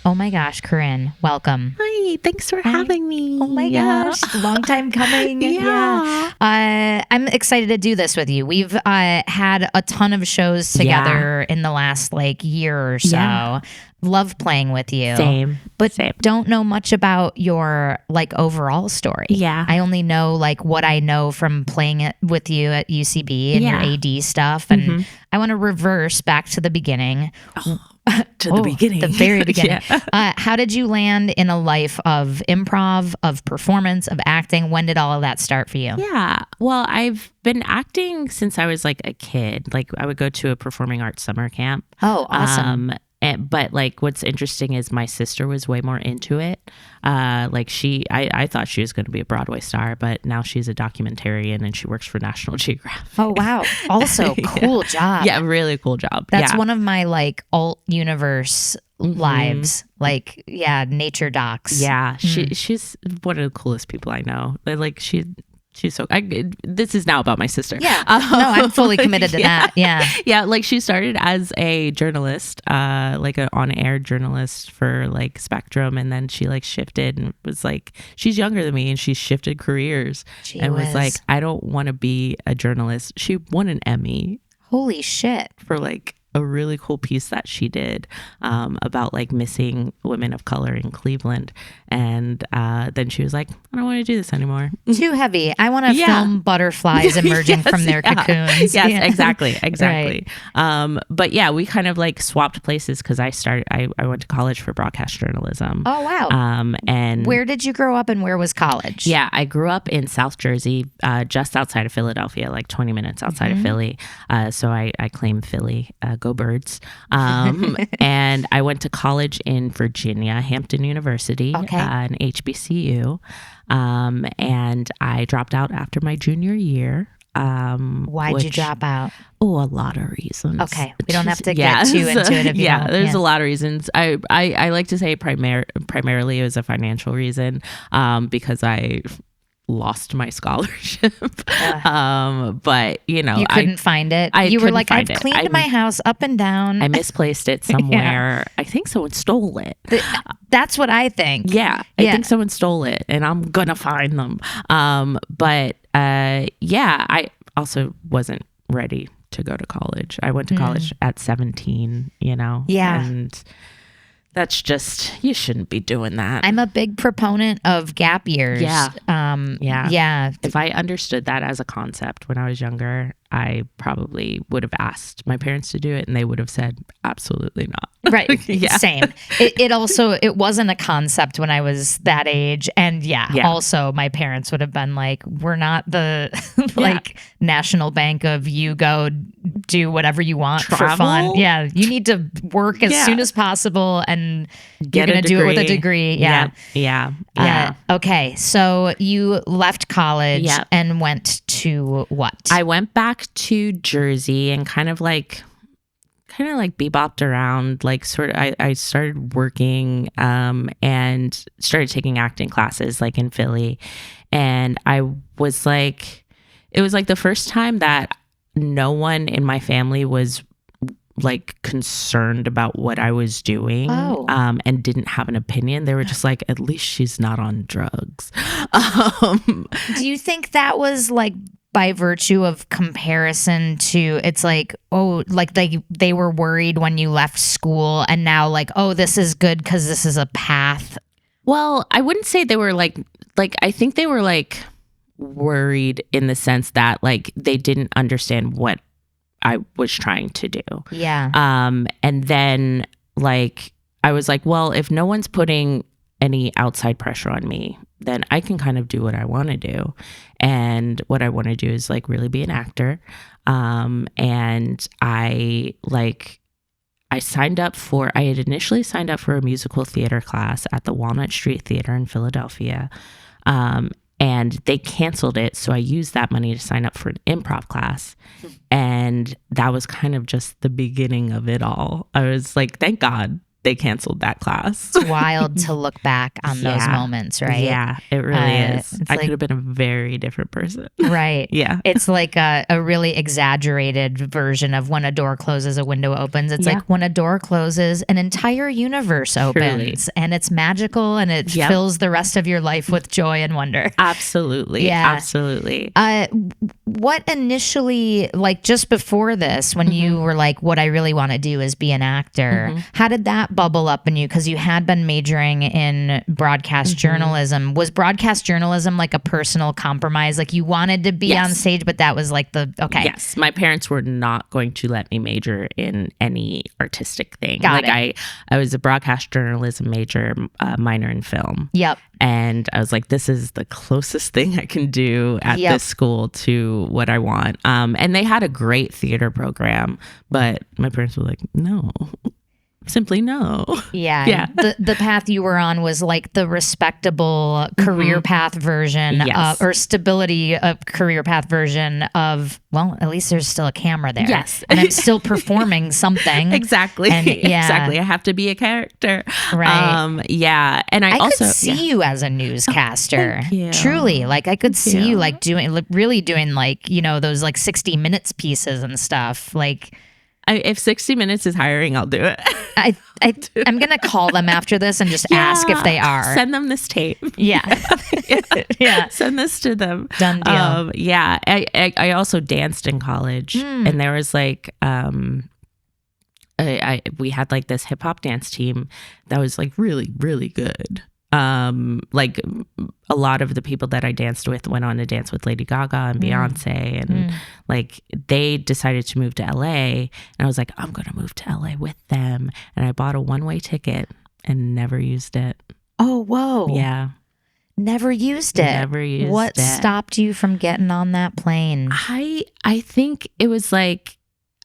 Oh my gosh, Corinne, welcome. Hi, thanks for having me. Oh my gosh, long time coming. Yeah. I'm excited to do this with you. We've had a ton of shows together in the last year or so. Yeah. Love playing with you. Same. But don't know much about your overall story. Yeah. I only know what I know from playing it with you at UCB and your AD stuff. And I want to reverse back to the beginning. The beginning. The very beginning. How did you land in a life of improv, of performance, of acting? When did all of that start for you? Yeah. Well, I've been acting since I was a kid. I would go to a performing arts summer camp. Oh, awesome. But what's interesting is my sister was way more into it. I thought she was going to be a Broadway star, but now she's a documentarian and she works for National Geographic. Oh, wow. Also, cool job. Yeah, really cool job. That's one of my alt universe lives. Nature docs. Yeah, she's one of the coolest people I know. She's so. This is now about my sister. Yeah, no, I'm fully committed to that. Yeah, yeah. She started as a journalist, an on-air journalist for Spectrum, and then she shifted and was she's younger than me, and she shifted careers and was I don't want to be a journalist. She won an Emmy. Holy shit! For a really cool piece that she did about missing women of color in Cleveland. And then she was I don't want to do this anymore. Too heavy. I want to film butterflies emerging from their cocoons. Yes, exactly. Right. But yeah, we kind of swapped places because I went to college for broadcast journalism. Oh, wow. And where did you grow up and where was college? Yeah, I grew up in South Jersey, just outside of Philadelphia, 20 minutes outside of Philly. So I claim Philly. Go Birds. And I went to college in Virginia, Hampton University, an HBCU. And I dropped out after my junior year. Why'd you drop out? Oh, a lot of reasons. Okay. We don't have to get too into it if you don't. There's a lot of reasons. I like to say primarily it was a financial reason because I lost my scholarship. But you couldn't find it. You were I've cleaned my house up and down. I misplaced it somewhere. I think someone stole it. That's what I think. I think someone stole it and I'm gonna find them. But I also wasn't ready to go to college. I went to college at 17, and that's just, you shouldn't be doing that. I'm a big proponent of gap years. Yeah. If I understood that as a concept when I was younger, I probably would have asked my parents to do it and they would have said, absolutely not. Right. Same. It wasn't a concept when I was that age. And also my parents would have been we're not the National Bank of you go do whatever you want for fun. Yeah. You need to work as soon as possible and you're going to do it with a degree. Yeah. Okay. So you left college and went to what? I went back to Jersey and kind of bebopped around, I started working and started taking acting classes in Philly. And I was it was the first time that no one in my family was concerned about what I was doing and didn't have an opinion. They were just at least she's not on drugs. Do you think that was by virtue of comparison to they were worried when you left school and now this is good because this is a path? Well, I wouldn't say they were I think they were worried in the sense that they didn't understand what I was trying to do. Yeah. And then I was well, if no one's putting any outside pressure on me, then I can kind of do what I want to do. And what I want to do is really be an actor. And I had initially signed up for a musical theater class at the Walnut Street Theater in Philadelphia. And they canceled it. So I used that money to sign up for an improv class. And that was kind of just the beginning of it all. I was thank God they canceled that class. It's wild to look back on those moments, right? Yeah, it really is. I like, could have been a very different person. Right. Yeah. It's like a really exaggerated version of when a door closes, a window opens. It's like when a door closes, an entire universe opens. And it's magical and it fills the rest of your life with joy and wonder. Absolutely. Yeah. Absolutely. What initially, like just before this, when you were like, what I really want to do is be an actor, how did that bubble up in you? Because you had been majoring in broadcast journalism. Was broadcast journalism like a personal compromise? Like you wanted to be on stage, but that was like Yes, my parents were not going to let me major in any artistic thing. Got it. I was a broadcast journalism major, minor in film. Yep. And I was like, this is the closest thing I can do at this school to what I want. And they had a great theater program, but my parents were like, no. Simply no. Yeah. The path you were on was like the respectable career path version or stability of career path version of, well, at least there's still a camera there. Yes. And I'm still performing something. Exactly. And, Exactly. I have to be a character. Right. Yeah. And I also could see you as a newscaster. Thank you. Truly. Like I could see you like really doing like, those like 60 Minutes pieces and stuff. Like, if 60 Minutes is hiring, I'll do it. I'm going to call them after this and just ask if they are. Send them this tape. Yeah. Yeah. Send this to them. Done deal. Yeah. I also danced in college and there was like, we had like this hip hop dance team that was like really, really good. Like a lot of the people that I danced with went on to dance with Lady Gaga and Beyonce and like they decided to move to LA and I was like, I'm going to move to LA with them. And I bought a one-way ticket and never used it. Oh, whoa. Yeah. Never used it. Never used it. What stopped you from getting on that plane? I think it was like,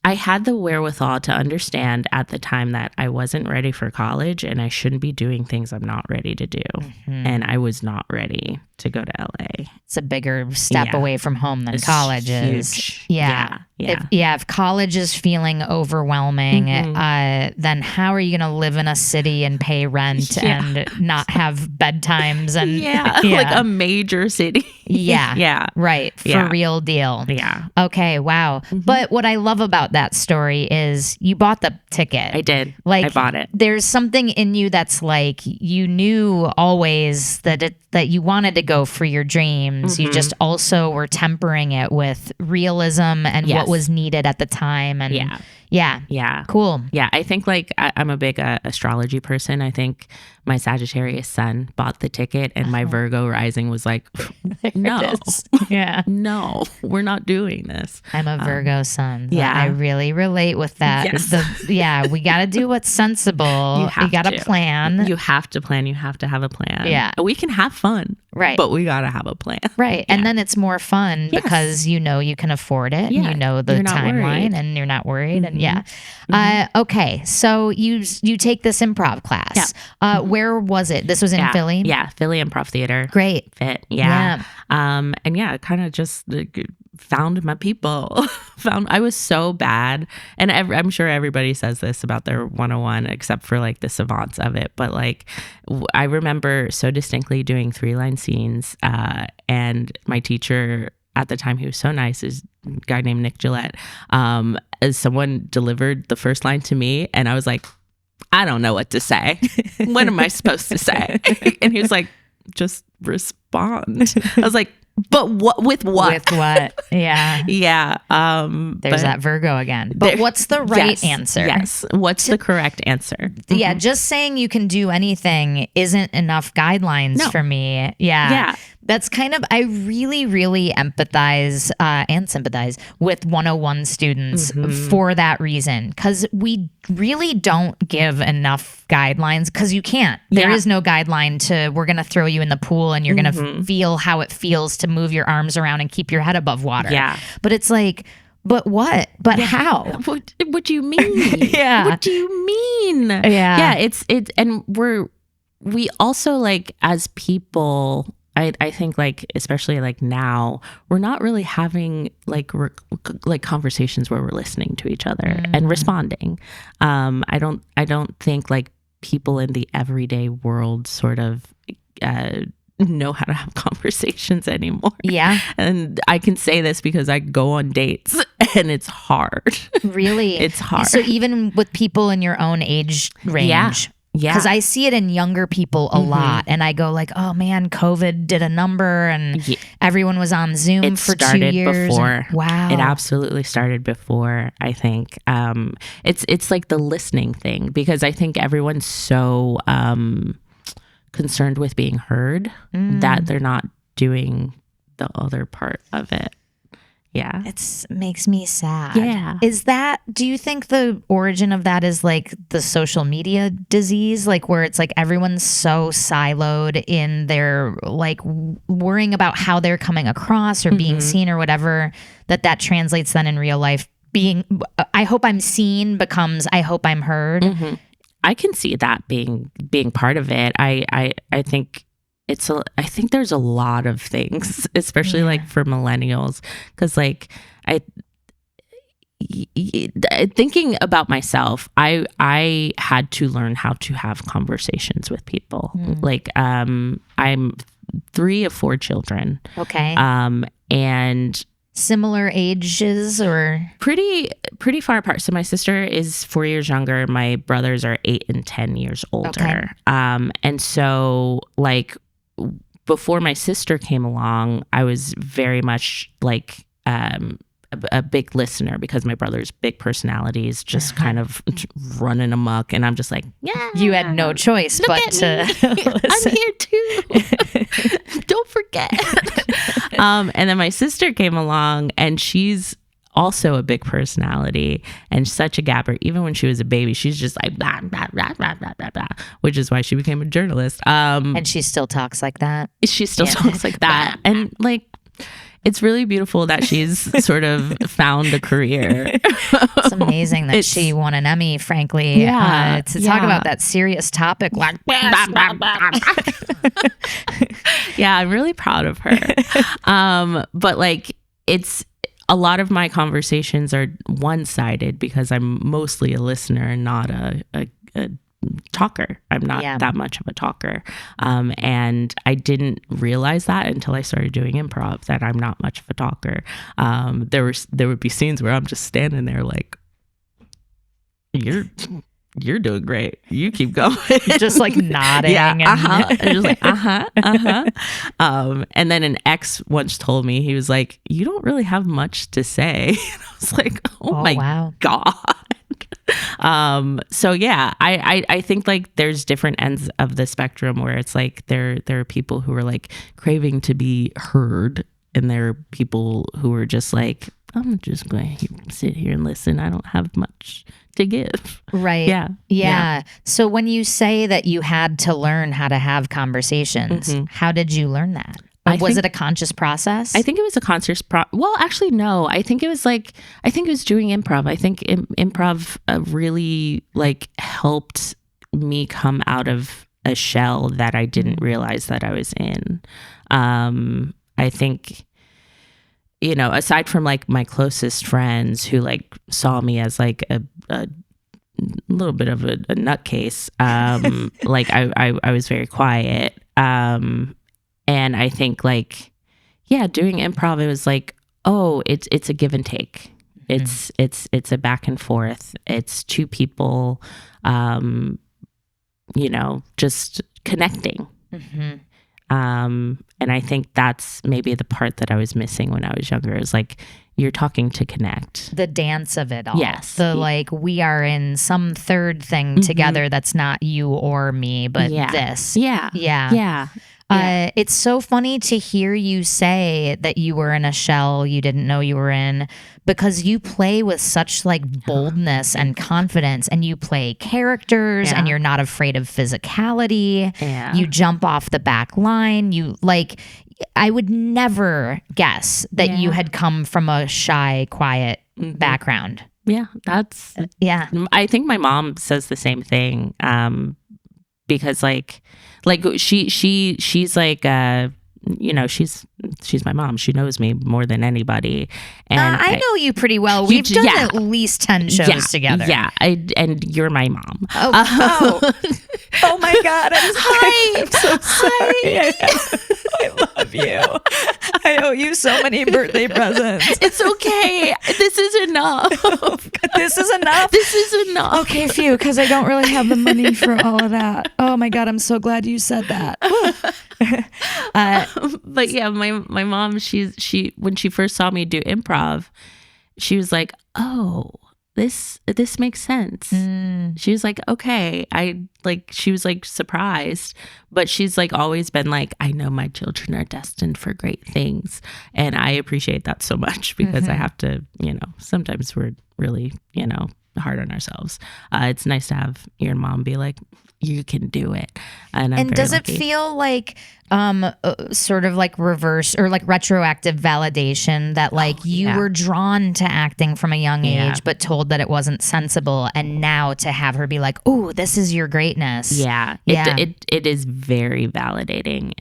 I had the wherewithal to understand at the time that I wasn't ready for college and I shouldn't be doing things I'm not ready to do. And I was not ready to go to LA. It's a bigger step away from home than college is. Huge. Yeah. If college is feeling overwhelming, then how are you going to live in a city and pay rent and not have bedtimes and like a major city. Right. For real deal. Yeah. Okay. Wow. But what I love about that story is you bought the ticket. I did. Like I bought it. There's something in you that's like you knew always that you wanted to go for your dreams. You just also were tempering it with realism and what was needed at the time. And cool. Yeah, I think like I'm a big astrology person. I think my Sagittarius sun bought the ticket and my Virgo rising was like, no, no, we're not doing this. I'm a Virgo sun. So I really relate with that. Yes. We got to do what's sensible. You got to plan. You have to plan. You have to have a plan. Yeah. We can have fun. Right. But we got to have a plan. Right. And then it's more fun because you can afford it. And you know the timeline and you're not worried. And okay. So you take this improv class. Where was it? This was in Philly? Yeah. Philly Improv Theater. Great. Fit. Yeah. And kind of just found my people. I was so bad. And I'm sure everybody says this about their 101 except for like the savants of it. But like I remember so distinctly doing 3-line scenes and my teacher at the time, he was so nice, is a guy named Nick Gillette. As someone delivered the first line to me and I was like, I don't know what to say. What am I supposed to say? And he was like, just respond. I was like, but what with what? With what? Yeah. Yeah. There's that Virgo again. But what's the right answer? Yes. What's the correct answer? Yeah. Just saying you can do anything isn't enough guidelines for me. Yeah. That's kind of, I really, really empathize and sympathize with 101 students for that reason. Because we really don't give enough guidelines because you can't. There is no guideline to, we're going to throw you in the pool and you're going to feel how it feels to move your arms around and keep your head above water. Yeah. But it's like, but what? But how? What do you mean? What do you mean? Yeah. It's and we also like as people, I think like especially like now we're not really having like conversations where we're listening to each other and responding. I don't think like people in the everyday world sort of know how to have conversations anymore. Yeah. And I can say this because I go on dates and it's hard. Really? It's hard. So even with people in your own age range. Yeah. Because I see it in younger people a lot. And I go like, oh man, COVID did a number and everyone was on Zoom for 2 years. Before. Wow. It absolutely started before, I think. It's like the listening thing, because I think everyone's so concerned with being heard that they're not doing the other part of it. Yeah. It makes me sad. Yeah. Do you think the origin of that is like the social media disease, like where it's like everyone's so siloed in their like worrying about how they're coming across or being seen or whatever, that translates then in real life being, I hope I'm seen becomes, I hope I'm heard. Mm-hmm. I can see that being part of it. I think I think there's a lot of things, especially like for millennials, because like thinking about myself, I had to learn how to have conversations with people. Like I'm 3 of 4 children. Okay. And similar ages or pretty far apart. So my sister is 4 years younger. My brothers are 8 and 10 years older. Okay. And so like before my sister came along, I was very much like a big listener, because my brother's big personalities just kind of running amok, and I'm just like, yeah, you had no choice but to listen. I'm here too. Don't forget. And then my sister came along, and she's also a big personality and such a gabber. Even when she was a baby, she's just like blah, blah, blah, blah, blah, blah, blah, which is why she became a journalist. And she still talks like that. She still talks like that. And like, it's really beautiful that she's sort of found a career. It's amazing that she won an Emmy, frankly. Yeah. To talk about that serious topic. Like, yeah, I'm really proud of her. But like, it's a lot of my conversations are one-sided because I'm mostly a listener and not a talker. I'm not that much of a talker. And I didn't realize that until I started doing improv, that I'm not much of a talker. There would be scenes where I'm just standing there like, you're doing great. You keep going. Just like nodding. Yeah. And just like, and then an ex once told me, he was like, you don't really have much to say. And I was like, oh my God. So yeah, I think like there's different ends of the spectrum where it's like there are people who are like craving to be heard, and there are people who are just like, I'm just going to sit here and listen. I don't have much to give. Right. Yeah. So when you say that you had to learn how to have conversations, how did you learn that? Was it a conscious process? I think it was a conscious well, actually, no. I think it was doing improv. I think improv really like helped me come out of a shell that I didn't realize that I was in. I think, you know, aside from like my closest friends who like saw me as like a little bit of a nutcase, like I was very quiet. And I think like, yeah, doing improv, it was like, oh, it's a give and take. It's a back and forth. It's 2 people, you know, just connecting. And I think that's maybe the part that I was missing when I was younger, is like, you're talking to connect. The dance of it all. Yes. The like, we are in some third thing together that's not you or me, but this. Yeah. It's so funny to hear you say that you were in a shell you didn't know you were in, because you play with such like boldness and confidence, and you play characters and you're not afraid of physicality. You jump off the back line. You like, I would never guess that you had come from a shy, quiet background. Yeah, that's I think my mom says the same thing. Because like she's like you know, she's my mom. She knows me more than anybody. And I know you pretty well. We've done at least 10 shows together. Yeah, and you're my mom. Oh my God. I'm so sorry. I love you. I owe you so many birthday presents. It's okay. This is enough. This is enough. This is enough. Okay, phew, because I don't really have the money for all of that. Oh my God, I'm so glad you said that. But yeah, my mom, she when she first saw me do improv, she was like, "Oh, this makes sense." She was like, "Okay." She was like surprised, but she's like always been like, "I know my children are destined for great things." And I appreciate that so much because I have to, sometimes we're really, hard on ourselves. It's nice to have your mom be like, "You can do it." And does lucky. It feel like sort of like reverse or like retroactive validation that like you were drawn to acting from a young age but told that it wasn't sensible, and now to have her be like, "Oh, this is your greatness." It is very validating,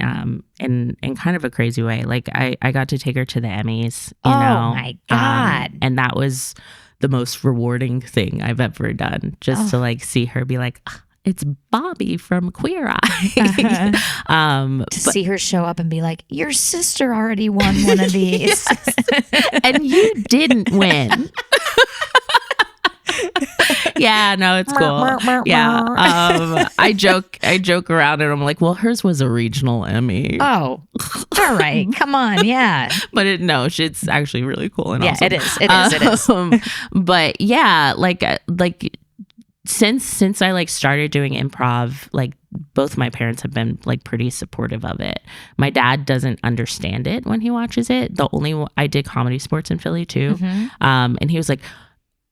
in kind of a crazy way. Like I got to take her to the Emmys, oh my God. And that was the most rewarding thing I've ever done, just to like see her be like, "It's Bobby from Queer Eye." To see her show up and be like, "Your sister already won one of these." And you didn't win. Yeah, no, it's cool. Yeah. I joke around and I'm like, well, hers was a regional Emmy. Oh, all right. Come on. Yeah. But it's actually really cool and awesome. It is. But yeah, like since I like started doing improv, like both my parents have been like pretty supportive of it. My dad doesn't understand it when he watches it. I did comedy sports in Philly too. And he was like,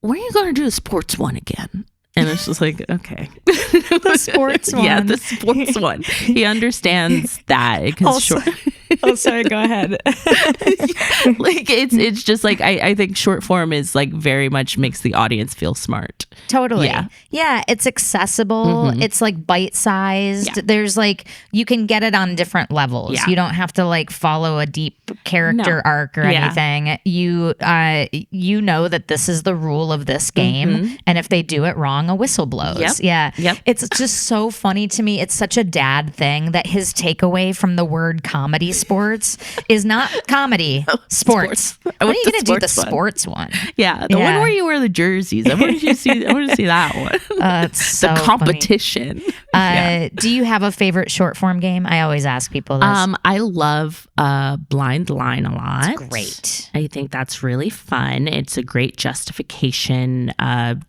"When are you going to do a sports one again?" And it's just like, okay. The sports one. Yeah, the sports one. He understands that. Oh, sorry, go ahead. Like it's just like I think short form is like very much makes the audience feel smart. Totally. Yeah, it's accessible. It's like bite-sized. There's like, you can get it on different levels. You don't have to like follow a deep character arc or anything. You know that this is the rule of this game, and if they do it wrong, a whistle blows. Yep. It's just so funny to me. It's such a dad thing that his takeaway from the word comedy sports is not comedy sports. When are you going to do the sports one? Yeah, the one where you wear the jerseys. I want to see that one. It's so the competition. Do you have a favorite short form game? I always ask people this. I love Blind Line a lot. It's great. I think that's really fun. It's a great justification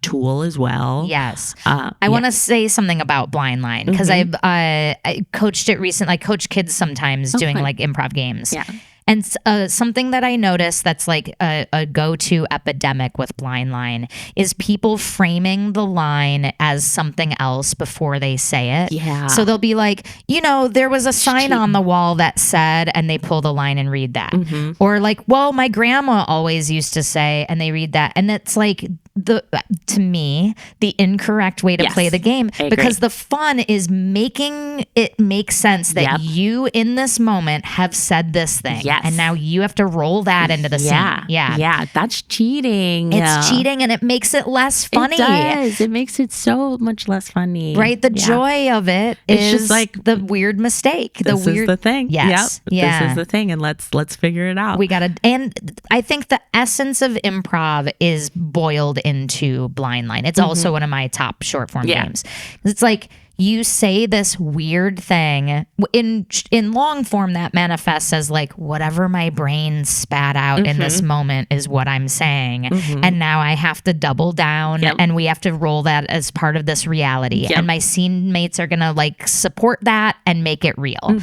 tool as well. Yes. I want to say something about Blind Line because I coached it recently. I coach kids sometimes doing like improv games. Yeah. And something that I noticed that's like a go-to epidemic with Blind Line is people framing the line as something else before they say it. Yeah. So they'll be like, there was a sign on the wall that said, and they pull the line and read that. Or like, well, my grandma always used to say, and they read that. And it's like, to me, the incorrect way to play the game, because the fun is making it make sense that you in this moment have said this thing. Yes. And now you have to roll that into the scene. Yeah. That's cheating. It's cheating, and it makes it less funny. It does. It makes it so much less funny. Right? The joy of it is just like the weird mistake. This is the thing. Yes. Yep. Yeah. This is the thing, and let's figure it out. And I think the essence of improv is boiled into Blind Line. It's also one of my top short form games. It's like, you say this weird thing in long form that manifests as like, whatever my brain spat out in this moment is what I'm saying. And now I have to double down and we have to roll that as part of this reality. And my scene mates are going to like support that and make it real.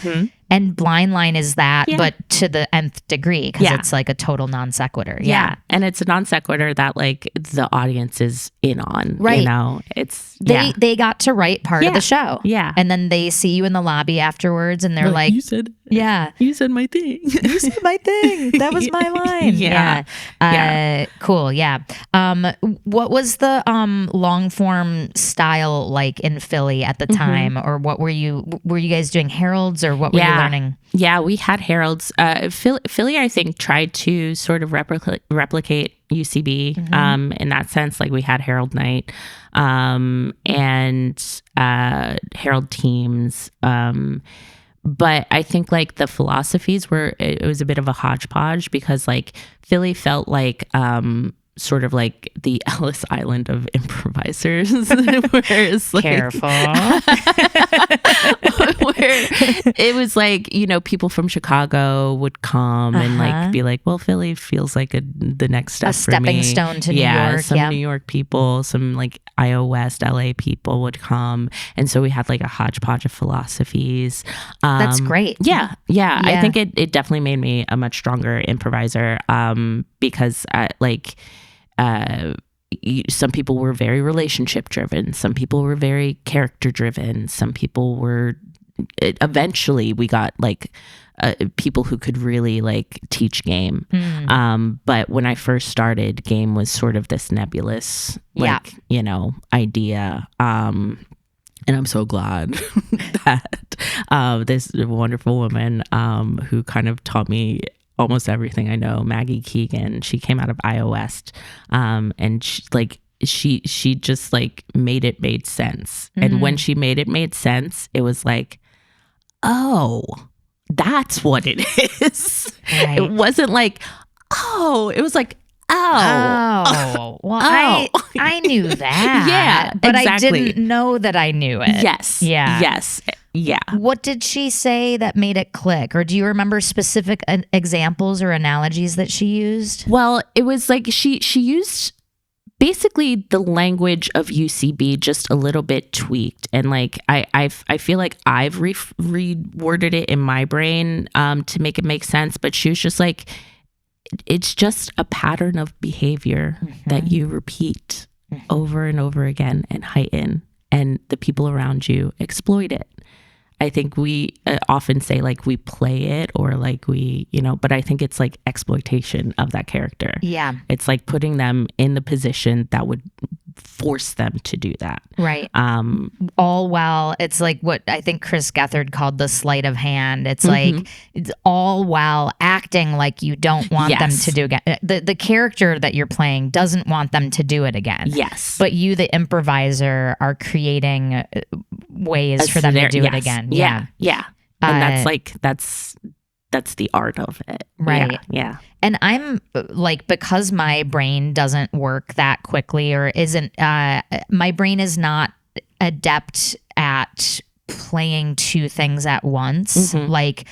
And Blind Line is that, but to the nth degree, because it's like a total non sequitur. Yeah. And it's a non sequitur that like the audience is in on. Right. It's they got to write part of the show. Yeah. And then they see you in the lobby afterwards and they're like, you said my thing. You said my thing. That was my line. Cool. Yeah. What was the long form style like in Philly at the time? Or what were you guys doing, heralds, or what were you learning? Yeah, we had heralds. Philly, I think, tried to sort of replicate UCB in that sense. Like we had Herald Night and Herald teams. But I think like the philosophies it was a bit of a hodgepodge because like Philly felt like sort of like the Ellis Island of improvisers. Whereas like, careful. Where it was like, you know, people from Chicago would come and like be like, well, Philly feels like the next step, a stepping stone to New York. Some New York people, some like IO West, LA people would come. And so we had like a hodgepodge of philosophies. That's great. Yeah. I think it definitely made me a much stronger improviser because some people were very relationship driven. Some people were very character driven. Some people were, eventually we got like people who could really like teach game. But when I first started, game was sort of this nebulous, like, you know, idea. And I'm so glad that this wonderful woman who kind of taught me almost everything I know, Maggie Keegan, she came out of IO West, and she just like made sense. And when she made sense, it was like, oh, that's what it is. Right. It wasn't like, oh, it was like, oh. Well, I knew that. Yeah, but exactly. I didn't know that I knew it. Yes. Yeah. Yes. Yeah. What did she say that made it click? Or do you remember specific examples or analogies that she used? Well, it was like she used basically the language of UCB just a little bit tweaked. And like I feel like I've reworded it in my brain to make it make sense. But she was just like, it's just a pattern of behavior that you repeat over and over again and heighten, and the people around you exploit it. I think we often say like we play it or like we, you know, but I think it's like exploitation of that character. Yeah. It's like putting them in the position that would force them to do that. Right. All while it's like what I think Chris Gethard called the sleight of hand. It's like it's all while acting like you don't want them to do again. The character that you're playing doesn't want them to do it again. Yes. But you, the improviser, are creating ways for them to do it again. Yeah. And that's like that's the art of it. Right. Yeah. And I'm like, because my brain doesn't work that quickly or isn't, my brain is not adept at playing two things at once. Like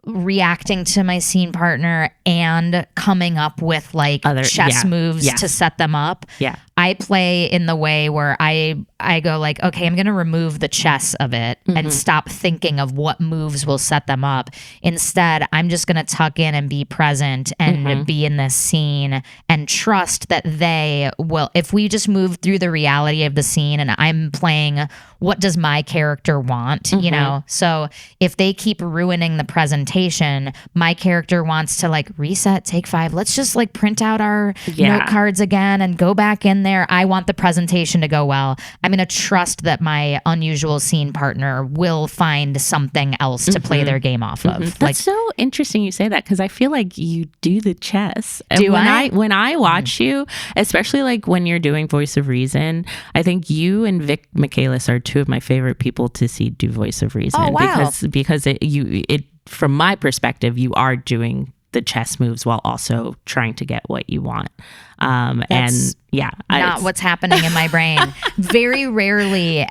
reacting to my scene partner and coming up with like other chess moves to set them up. Yeah. I play in the way where I go like, okay, I'm going to remove the chess of it and stop thinking of what moves will set them up. Instead, I'm just going to tuck in and be present and be in this scene and trust that they will, if we just move through the reality of the scene and I'm playing, what does my character want, you know? So if they keep ruining the presentation, my character wants to like reset, take 5. Let's just like print out our note cards again and go back in there. I want the presentation to go well. I'm going to trust that my unusual scene partner will find something else to play their game off of. That's like, so interesting you say that, because I feel like you do the chess. When I watch you, especially like when you're doing Voice of Reason, I think you and Vic Michaelis are two of my favorite people to see do Voice of Reason. Oh, wow. Because it from my perspective, you are doing the chess moves while also trying to get what you want. Not what's happening in my brain. Very rarely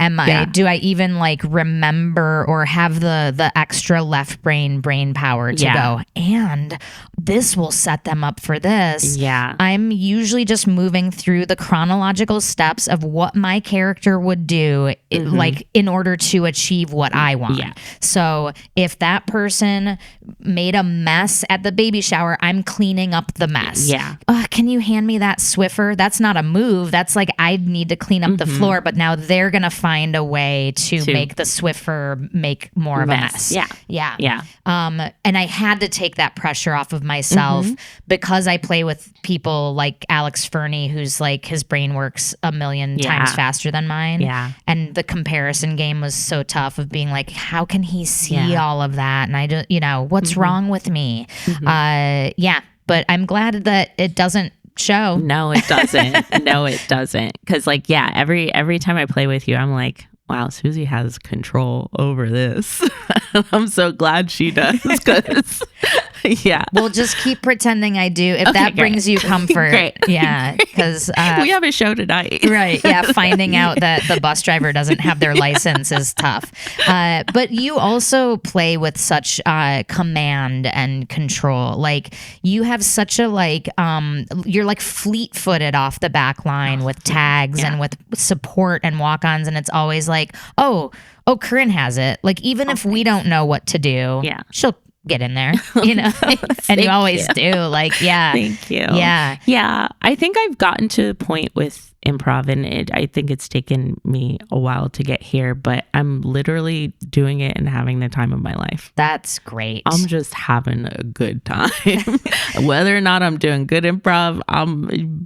do I even like remember or have the extra left brain power to go, and this will set them up for this. Yeah. I'm usually just moving through the chronological steps of what my character would do like in order to achieve what I want. Yeah. So if that person made a mess at the baby shower, I'm cleaning up the mess. Yeah. Can you hand me that Swiffer? That's not a move. That's like, I need to clean up the floor, but now they're going to find a way to make the Swiffer make more of a mess. Yeah. Yeah. Yeah. And I had to take that pressure off of myself because I play with people like Alex Fernie, who's like, his brain works a million times faster than mine. Yeah. And the comparison game was so tough of being like, how can he see all of that? And I just, what's wrong with me? But I'm glad that it doesn't show. No, it doesn't. No, it doesn't. Because like, yeah, every time I play with you, I'm like, wow, Suzi has control over this. I'm so glad she does. Because yeah, we'll just keep pretending I do if that brings you comfort. Great. Yeah, because we have a show tonight. Right. Yeah, finding out that the bus driver doesn't have their license is tough. But you also play with such command and control. Like you have such a you're like fleet-footed off the back line with tags and with support and walk-ons, and it's always like, oh, Corin has it. Like even if we don't know what to do, she'll get in there, you know. And you always do. Like, yeah. Thank you. Yeah. Yeah. I think I've gotten to the point with improv, and I think it's taken me a while to get here, but I'm literally doing it and having the time of my life. That's great. I'm just having a good time. Whether or not I'm doing good improv,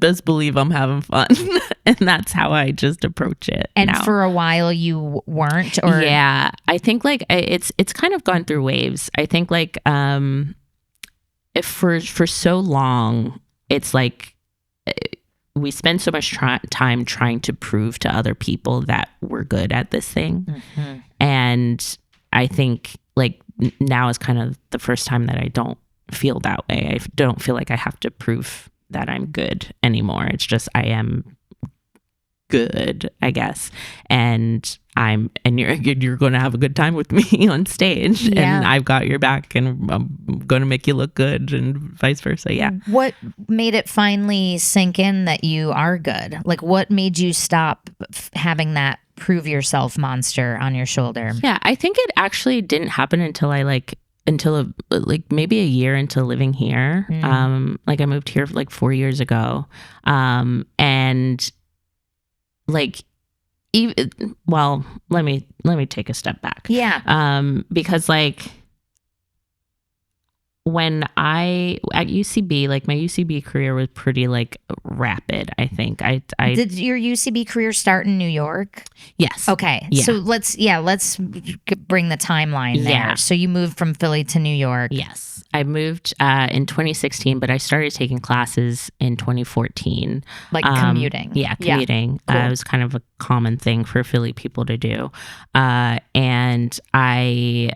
best believe I'm having fun. And that's how I just approach it. And now. For a while you weren't, or yeah, I think like it's kind of gone through waves. I think like if for so long it's like we spend so much time trying to prove to other people that we're good at this thing. Mm-hmm. And I think like now is kind of the first time that I don't feel that way. I don't feel like I have to prove that I'm good anymore. It's just I am good, I guess. And you're going to have a good time with me on stage, and I've got your back, and I'm going to make you look good, and vice versa. Yeah. What made it finally sink in that you are good? Like what made you stop having that prove yourself monster on your shoulder? Yeah, I think it actually didn't happen until maybe a year into living here. Like I moved here like 4 years ago. And like let me take a step back. Yeah. Because like when at UCB, like my UCB career was pretty like rapid. I think I did your UCB career start in New York? Yes. Okay. Yeah. So let's bring the timeline there. Yeah. So you moved from Philly to New York. Yes. I moved in 2016, but I started taking classes in 2014. Like commuting. Yeah, commuting. Cool. It was kind of a common thing for Philly people to do. And I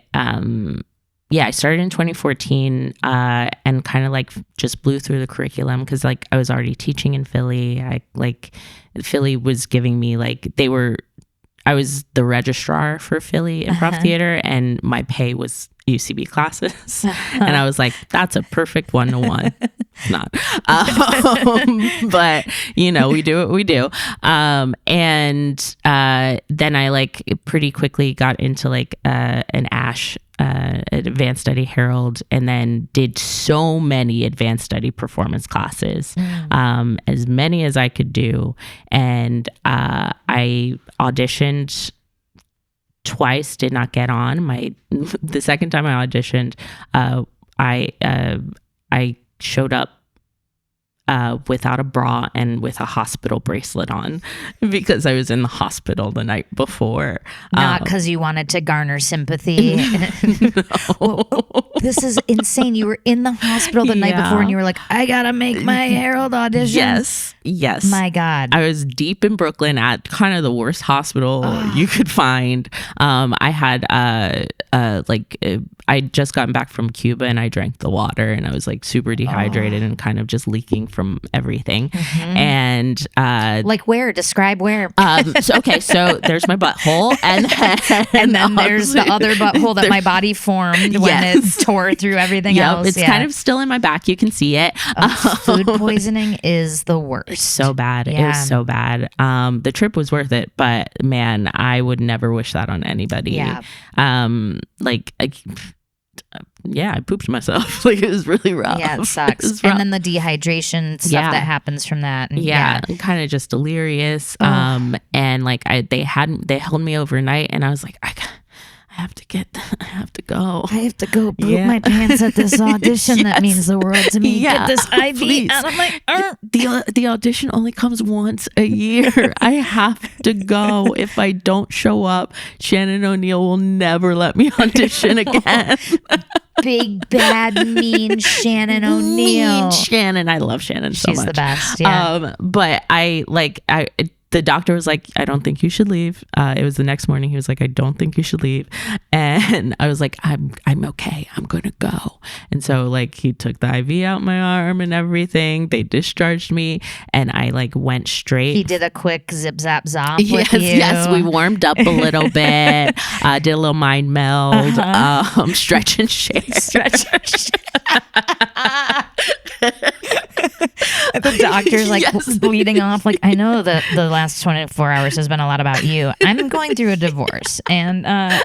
started in 2014 and kind of like just blew through the curriculum because like I was already teaching in Philly. Philly was giving me I was the registrar for Philly Improv Theater, and my pay was UCB classes. And I was like, that's a perfect 1-to-1. It's not. But, you know, we do what we do. And then I like pretty quickly got into like an ASH, Advanced Study Herald, and then did so many advanced study performance classes, as many as I could do. And I auditioned twice, did not get on. The second time I auditioned, I showed up without a bra and with a hospital bracelet on because I was in the hospital the night before. Not because you wanted to garner sympathy. No. This is insane. You were in the hospital the night before and you were like, I gotta make my Herald audition. Yes. My God. I was deep in Brooklyn at kind of the worst hospital you could find. I had I'd just gotten back from Cuba and I drank the water and I was like super dehydrated and kind of just leaking from everything. And like where? Describe where. So there's my butthole, and then there's the other butthole that my body formed when it tore through everything else. It's kind of still in my back. You can see it. Food poisoning is the worst. It's so bad. It was so bad. The trip was worth it, but man, I would never wish that on anybody. Yeah. I pooped myself. Like it was really rough. Yeah, it sucks. And then the dehydration stuff that happens from that. And kind of just delirious. And like they held me overnight, and I was like, I have to go. I have to go poop my pants at this audition. That means the world to me. Get this IV out of my arm. The audition only comes once a year. I have to go. If I don't show up, Shannon O'Neill will never let me audition again. big, bad, mean Shannon O'Neill. Mean Shannon. I love Shannon so much. She's the best. Yeah. But the doctor was like, I don't think you should leave. It was the next morning. He was like, I don't think you should leave. And I was like, I'm okay. I'm going to go. And so like he took the IV out my arm and everything. They discharged me and I like went straight. He did a quick zip zap zop Yes, with you. yes. We warmed up a little bit. Did a little mind meld, stretch and shake. Stretch and shake. The doctor's like bleeding off. Like, I know that the last 24 hours has been a lot about you. I'm going through a divorce. And yeah.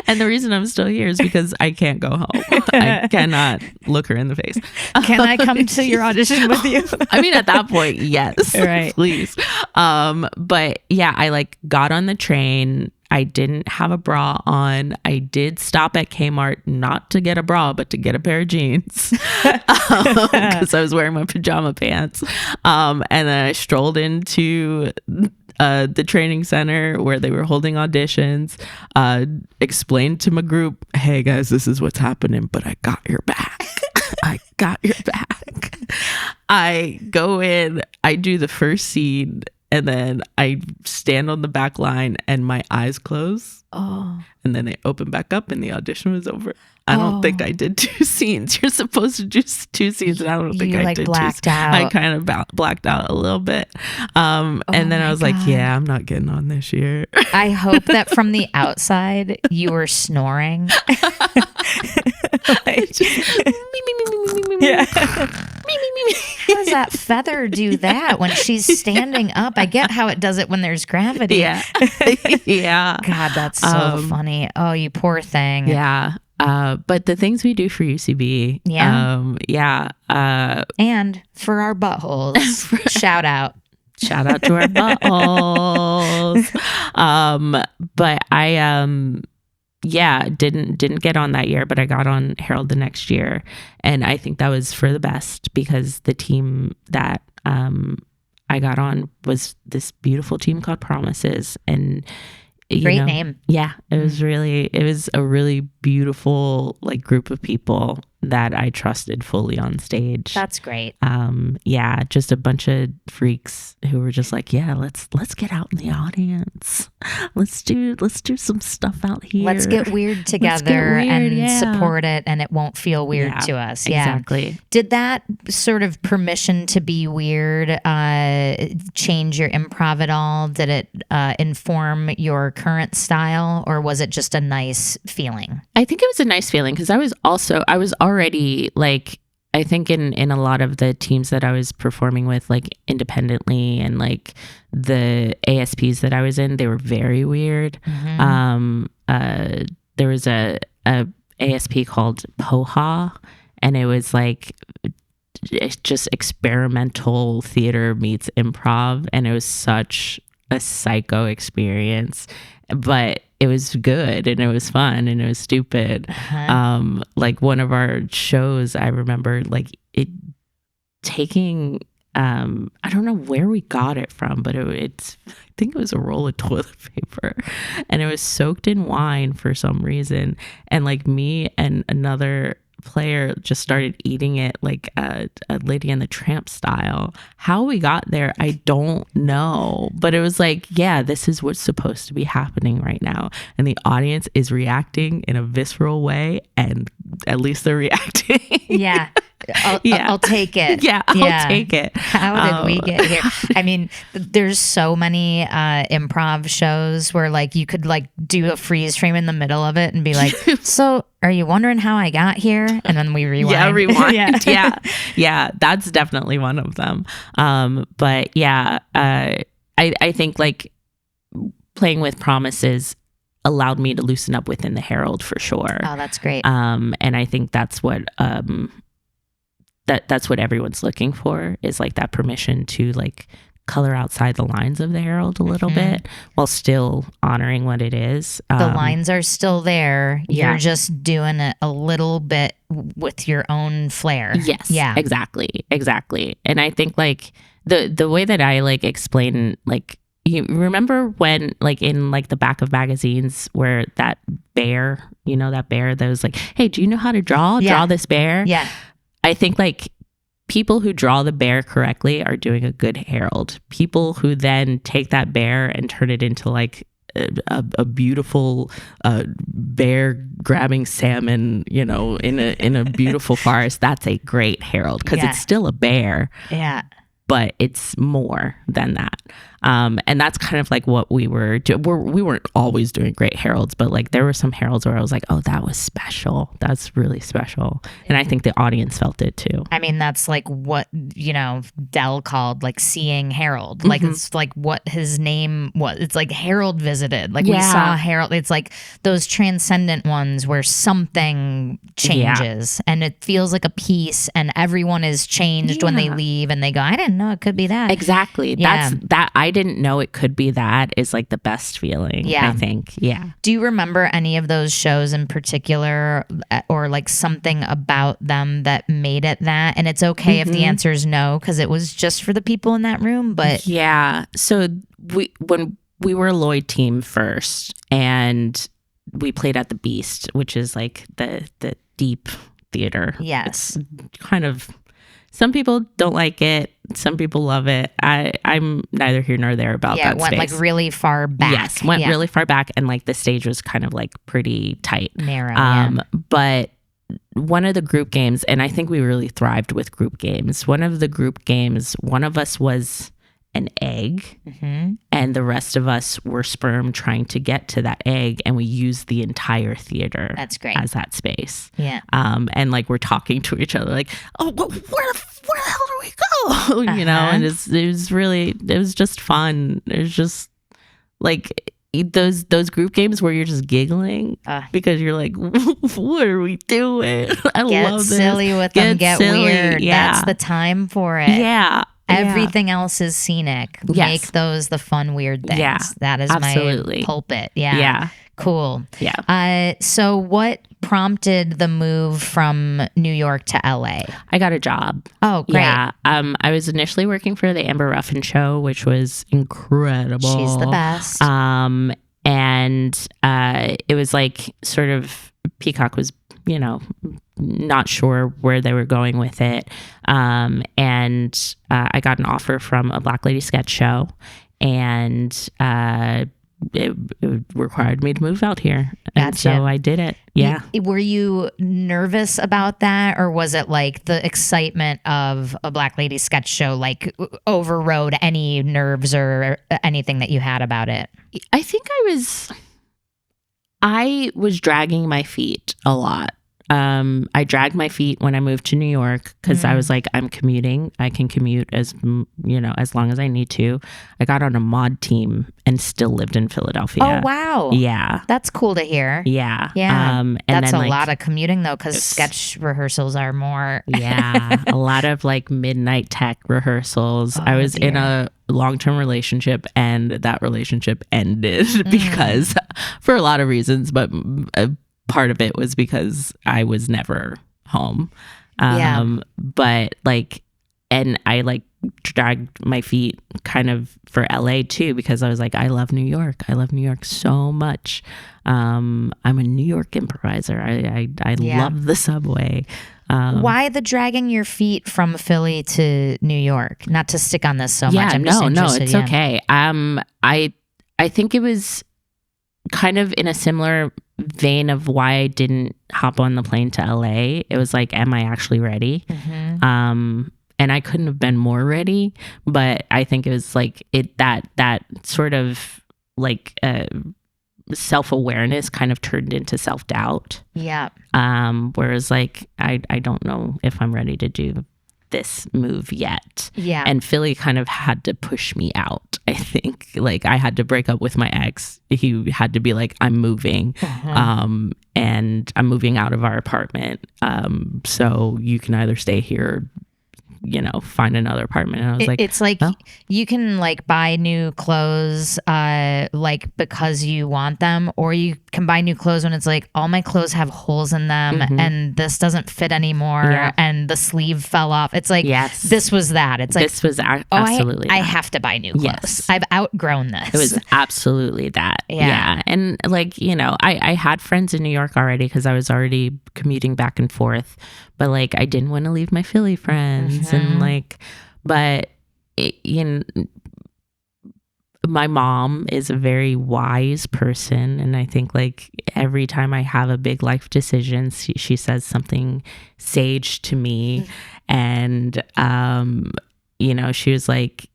And the reason I'm still here is because I can't go home. I cannot look her in the face. Can I come to your audition with you? I mean, at that point, yes. Right. Please. But yeah, I like got on the train. I didn't have a bra on. I did stop at Kmart not to get a bra, but to get a pair of jeans because I was wearing my pajama pants. And then I strolled into the training center where they were holding auditions, explained to my group, hey guys, this is what's happening, but I got your back. I got your back. I go in, I do the first scene, and then I stand on the back line and my eyes close. Oh. And then they open back up and the audition was over. I don't think I did 2 scenes. You're supposed to do 2 scenes, and I don't think I did. Blacked out. I kind of blacked out a little bit. And then I was like, yeah, I'm not getting on this year. I hope that from the outside you were snoring. Yeah. How does that feather do that when she's standing up? I get how it does it when there's gravity. Yeah. Yeah. God, that's so funny. Oh, you poor thing. Yeah. But the things we do for UCB. Yeah. And for our buttholes. Shout out. Shout out to our buttholes. But I didn't get on that year, but I got on Herald the next year. And I think that was for the best because the team that I got on was this beautiful team called Promises. And great name. Yeah, it was a really beautiful like group of people that I trusted fully on stage. That's great. Yeah, just a bunch of freaks who were just like, yeah, let's get out in the audience. Let's do some stuff out here. Let's get weird together and support it, and it won't feel weird to us. Yeah, exactly. Did that sort of permission to be weird change your improv at all? Did it inform your current style, or was it just a nice feeling? I think it was a nice feeling because I was already like, I think in a lot of the teams that I was performing with, like independently, and like the ASPs that I was in, they were very weird. Mm-hmm. There was a ASP called Poha, and it was like it's just experimental theater meets improv, and it was such a psycho experience, but it was good and it was fun and it was stupid. Uh-huh. Like one of our shows, I remember like it taking, I don't know where we got it from, but I think it was a roll of toilet paper, and it was soaked in wine for some reason. And like me and another player just started eating it like a Lady and the Tramp style. How we got there, I don't know, but it was like, yeah, this is what's supposed to be happening right now, and the audience is reacting in a visceral way, and at least they're reacting. Yeah. I'll take it. Yeah, I'll take it. How did we get here? I mean, there's so many improv shows where like you could like do a freeze frame in the middle of it and be like, so are you wondering how I got here? And then we rewind. Yeah, rewind. Yeah, that's definitely one of them. But yeah, I think like playing with Promises allowed me to loosen up within the Herald for sure. Oh, that's great. And I think that's what that's what everyone's looking for, is like that permission to like color outside the lines of the Herald a little bit while still honoring what it is. The lines are still there. You're just doing it a little bit with your own flair. Yes. Yeah. Exactly. And I think like the way that I like explain like you remember when, like, in like the back of magazines where that bear, that bear that was like, hey, do you know how to draw this bear? Yeah. I think like people who draw the bear correctly are doing a good herald. People who then take that bear and turn it into like a beautiful bear grabbing salmon, in a beautiful forest, that's a great herald, because it's still a bear. Yeah. But it's more than that. And that's kind of like what we were doing. We weren't always doing great heralds, but like there were some heralds where I was like, oh, that was special. That's really special. And I think the audience felt it too. I mean, that's like what, Dell called like seeing Harold. Like it's like what his name was. It's like Harold visited. Like we saw Harold. It's like those transcendent ones where something changes and it feels like a piece and everyone is changed when they leave and they go, I didn't know it could be that. Exactly. That's that. I didn't know it could be that is like the best feeling. I think. Yeah. Do you remember any of those shows in particular, or like something about them that made it that? And it's okay if the answer is no, because it was just for the people in that room. But yeah. So when we were a Lloyd team first, and we played at the Beast, which is like the deep theater. Yes. It's kind of. Some people don't like it. Some people love it. I'm neither here nor there about that it went space. like really far back. Yes, went really far back, and like the stage was kind of like pretty tight. Narrow, But one of the group games, and I think we really thrived with group games. One of the group games, one of us was an egg, and the rest of us were sperm trying to get to that egg, and we used the entire theater. That's great. As that space. Yeah. And like we're talking to each other, like, oh, where the hell do we go? And it was just fun. It was just like those group games where you're just giggling because you're like, what are we doing? I love this. Get silly with them. Get weird. Yeah. That's the time for it. Yeah. Everything else is scenic. Yes. Make those the fun, weird things. Yeah, that is absolutely. my pulpit. Yeah. Yeah. Cool. Yeah. So what prompted the move from New York to LA? I got a job. Oh, great. Yeah. I was initially working for the Amber Ruffin show, which was incredible. She's the best. And it was like sort of Peacock was, not sure where they were going with it. And I got an offer from a Black Lady sketch show, and it required me to move out here. And Gotcha. So I did it. Yeah. Were you nervous about that, or was it like the excitement of a Black Lady sketch show like overrode any nerves or anything that you had about it? I think I was dragging my feet a lot. I dragged my feet when I moved to New York because I was like, I'm commuting. I can commute as long as I need to. I got on a mod team and still lived in Philadelphia. Oh, wow. Yeah. That's cool to hear. Yeah. Yeah. And that's then, a lot of commuting though, because sketch rehearsals are more. Yeah. A lot of like midnight tech rehearsals. I was in a long-term relationship, and that relationship ended because for a lot of reasons, but part of it was because I was never home. But like, and I like dragged my feet kind of for LA too, because I was like, I love New York. I love New York so much. I'm a New York improviser. I love the subway. Why the dragging your feet from Philly to New York? Not to stick on this so much. I'm just interested. It's okay. I think it was kind of in a similar vein of why I didn't hop on the plane to LA. It was like, am I actually ready? And I couldn't have been more ready, but I think it was like that sort of like self-awareness kind of turned into self-doubt. Yeah. Whereas like I don't know if I'm ready to do this move yet. Yeah. And Philly kind of had to push me out. I think like I had to break up with my ex. He had to be like, I'm moving. And I'm moving out of our apartment. So you can either stay here or find another apartment. And I was like, it's like, you can like buy new clothes, like because you want them, or you can buy new clothes when it's like, all my clothes have holes in them and this doesn't fit anymore and the sleeve fell off. It's like, this was that. It's like, this was absolutely I have to buy new clothes. Yes. I've outgrown this. It was absolutely that. Yeah. And like, I had friends in New York already because I was already commuting back and forth, but like, I didn't want to leave my Philly friends and like, but my mom is a very wise person. And I think like every time I have a big life decision, she says something sage to me. And, she was like,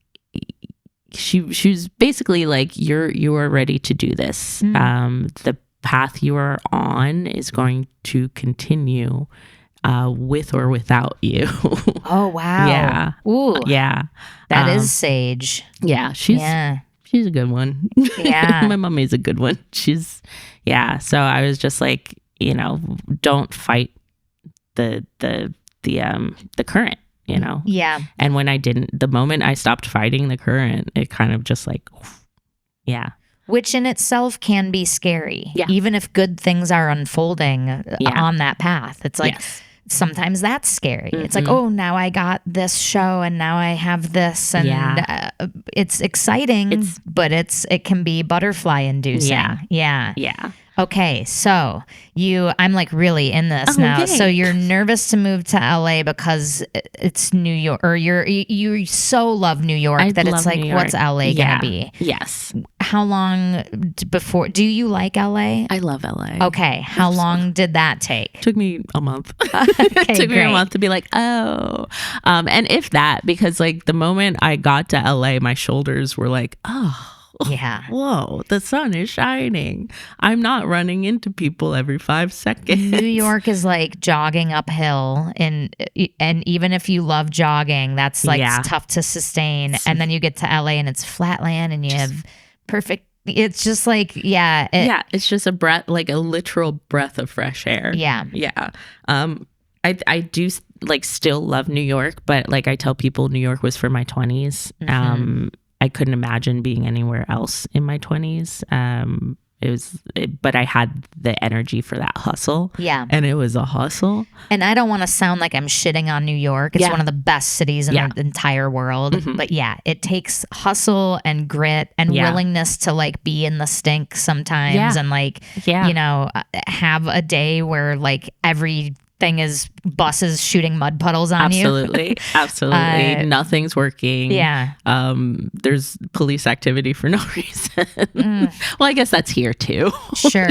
she was basically like, you are ready to do this. The path you are on is going to continue with or without you. Oh, wow. Yeah. Ooh. Yeah. That is sage. Yeah. She's a good one. Yeah. My mommy's a good one. So I was just like, don't fight the current, Yeah. And when the moment I stopped fighting the current, it kind of just like, yeah. Which in itself can be scary. Yeah. Even if good things are unfolding on that path. It's like, sometimes that's scary. It's like, oh, now I got this show and now I have this. And it's exciting, but it can be butterfly inducing. Yeah. Okay, so I'm like really in this now. So you're nervous to move to LA because it's New York, or you so love New York that it's like, what's LA gonna be? Yes. How long before? Do you like LA? I love LA. Okay, how long did that take? Took me a month. Okay, Took me a month to be like, oh, and if that, because like the moment I got to LA, my shoulders were like, oh. Yeah. Whoa, the sun is shining. I'm not running into people every 5 seconds. New York is like jogging uphill, and even if you love jogging, that's like tough to sustain. And then you get to LA and it's flatland and you have perfect. It's just like, it's just a breath, like a literal breath of fresh air. Yeah. Yeah. I do like still love New York, but like I tell people, New York was for my 20s. I couldn't imagine being anywhere else in my 20s. But I had the energy for that hustle. Yeah. And it was a hustle. And I don't want to sound like I'm shitting on New York. It's one of the best cities in the entire world. But it takes hustle and grit and willingness to like be in the stink sometimes and like, have a day where like everything is buses shooting mud puddles on you. Absolutely. Nothing's working. Yeah. There's police activity for no reason. Well, I guess that's here too. Sure.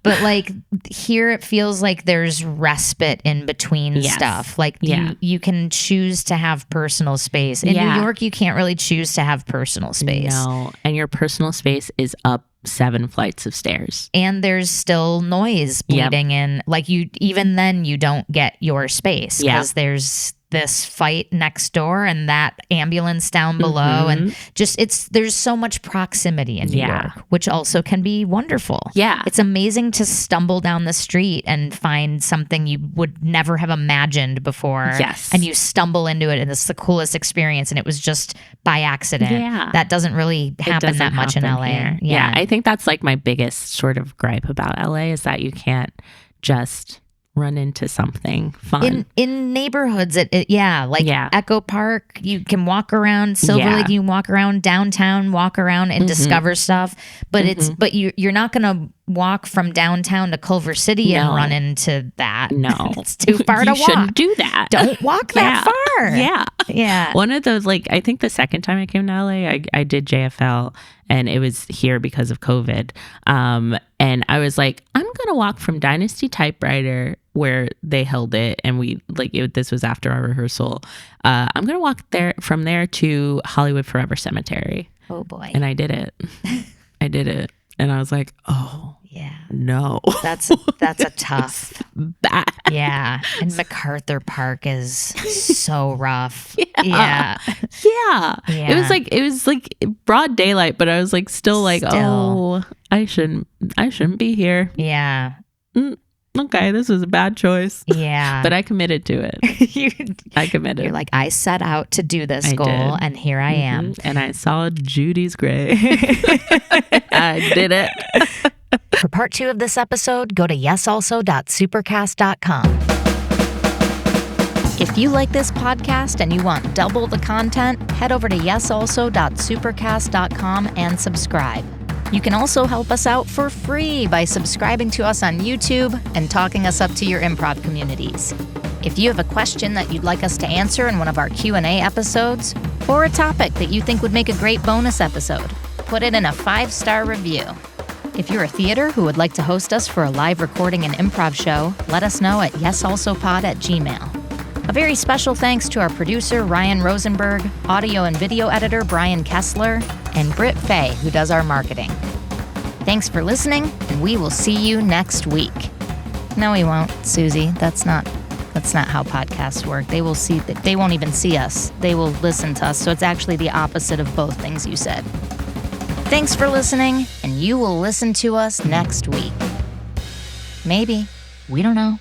But like here it feels like there's respite in between stuff. Like you can choose to have personal space. In New York, you can't really choose to have personal space. No. And your personal space is up 7 flights of stairs. And there's still noise bleeding in. Like even then you don't get your space because there's this fight next door and that ambulance down below and just there's so much proximity in New York, which also can be wonderful. It's amazing to stumble down the street and find something you would never have imagined before. And you stumble into it and it's the coolest experience and it was just by accident. That doesn't really happen that much in LA. Here. I think that's like my biggest sort of gripe about LA is that you can't just run into something fun in neighborhoods. Echo Park, you can walk around Silver Lake, you can walk around downtown, walk around and discover stuff, but you're not gonna walk from downtown to Culver City and run into that. It's too far to walk. You shouldn't do that. Don't walk that far. One of those, like, I think the second time I came to LA, I did JFL and it was here because of COVID. And I was like, I'm gonna walk from Dynasty Typewriter where they held it and this was after our rehearsal. I'm gonna walk from there to Hollywood Forever Cemetery. Oh boy. And I did it. And I was like, oh no. That's a tough bad. Yeah. And MacArthur Park is so rough. Yeah. It was like broad daylight, but I was like still like, oh, I shouldn't be here. Yeah. okay, this was a bad choice. Yeah. But I committed to it. I committed. You're like, I set out to do this goal, and here I am. And I saw Judy's grave. I did it. For part 2 of this episode, go to yesalso.supercast.com. If you like this podcast and you want double the content, head over to yesalso.supercast.com and subscribe. You can also help us out for free by subscribing to us on YouTube and talking us up to your improv communities. If you have a question that you'd like us to answer in one of our Q&A episodes, or a topic that you think would make a great bonus episode, put it in a 5-star review. If you're a theater who would like to host us for a live recording and improv show, let us know at yesalsopod@gmail.com. A very special thanks to our producer, Ryan Rosenberg, audio and video editor, Brian Kessler, and Britt Faye, who does our marketing. Thanks for listening, and we will see you next week. No, we won't, Suzi. That's not how podcasts work. They won't even see us. They will listen to us, so it's actually the opposite of both things you said. Thanks for listening, and you will listen to us next week. Maybe. We don't know.